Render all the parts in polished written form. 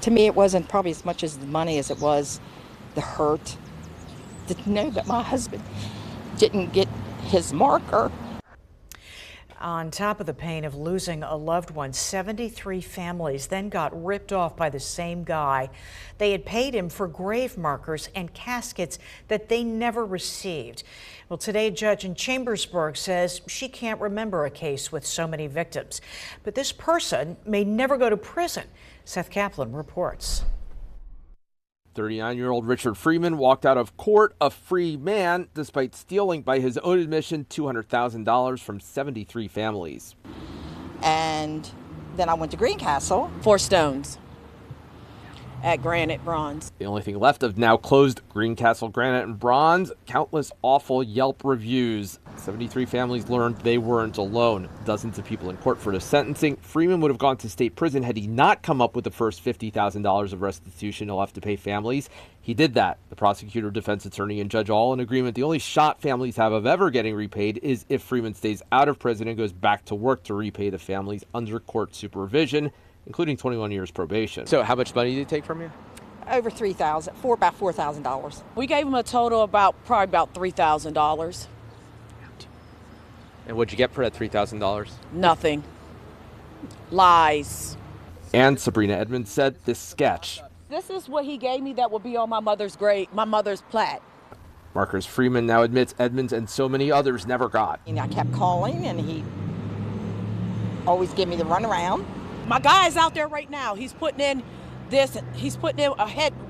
To me, it wasn't probably as much as the money as it was the hurt. To know that my husband didn't get his marker. On top of the pain of losing a loved one, 73 families then got ripped off by the same guy. They had paid him for grave markers and caskets that they never received. Well, today, a judge in Chambersburg says she can't remember a case with so many victims. But this person may never go to prison. Seth Kaplan reports. 39-year-old Richard Freeman walked out of court a free man despite stealing, by his own admission, $200,000 from 73 families. And then I went to Greencastle. 4 stones at Granite Bronze. The only thing left of now closed Greencastle Granite and Bronze, countless awful Yelp reviews. 73 families learned they weren't alone. Dozens of people in court for the sentencing. Freeman would have gone to state prison had he not come up with the first $50,000 of restitution he'll have to pay families. He did that. The prosecutor, defense attorney, and judge all in agreement. The only shot families have of ever getting repaid is if Freeman stays out of prison and goes back to work to repay the families under court supervision, including 21 years probation. So how much money did he take from you? Over $3,000, about $4,000. We gave him a total probably about $3,000. And what'd you get for that $3,000? Nothing. Lies. And Sabrina Edmonds said this sketch. This is what he gave me that will be on my mother's grave, my mother's plaque. Markers Freeman now admits Edmonds and so many others never got. And I kept calling, and he always gave me the runaround. My guy's out there right now. He's putting in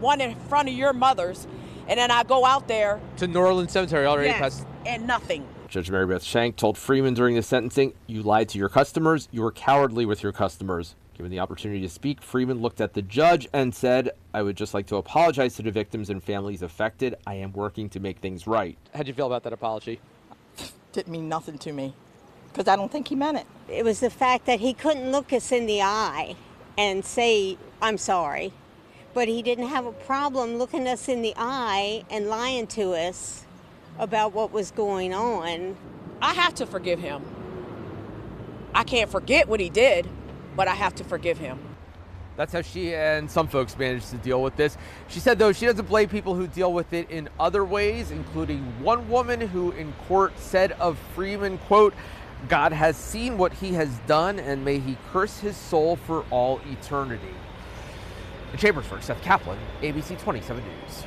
one in front of your mother's, and then I go out there to Norland Cemetery already. Yes, and nothing. Judge Mary Beth Shank told Freeman during the sentencing, "You lied to your customers. You were cowardly with your customers." Given the opportunity to speak, Freeman looked at the judge and said, "I would just like to apologize to the victims and families affected. I am working to make things right." How'd you feel about that apology? Didn't mean nothing to me, because I don't think he meant it. It was the fact that he couldn't look us in the eye and say, "I'm sorry." But he didn't have a problem looking us in the eye and lying to us about what was going on. I have to forgive him. I can't forget what he did, but I have to forgive him. That's how she and some folks managed to deal with this. She said, though, she doesn't blame people who deal with it in other ways, including one woman who in court said of Freeman, quote, "God has seen what he has done, and may he curse his soul for all eternity." In Chambersburg, Seth Kaplan, ABC 27 News.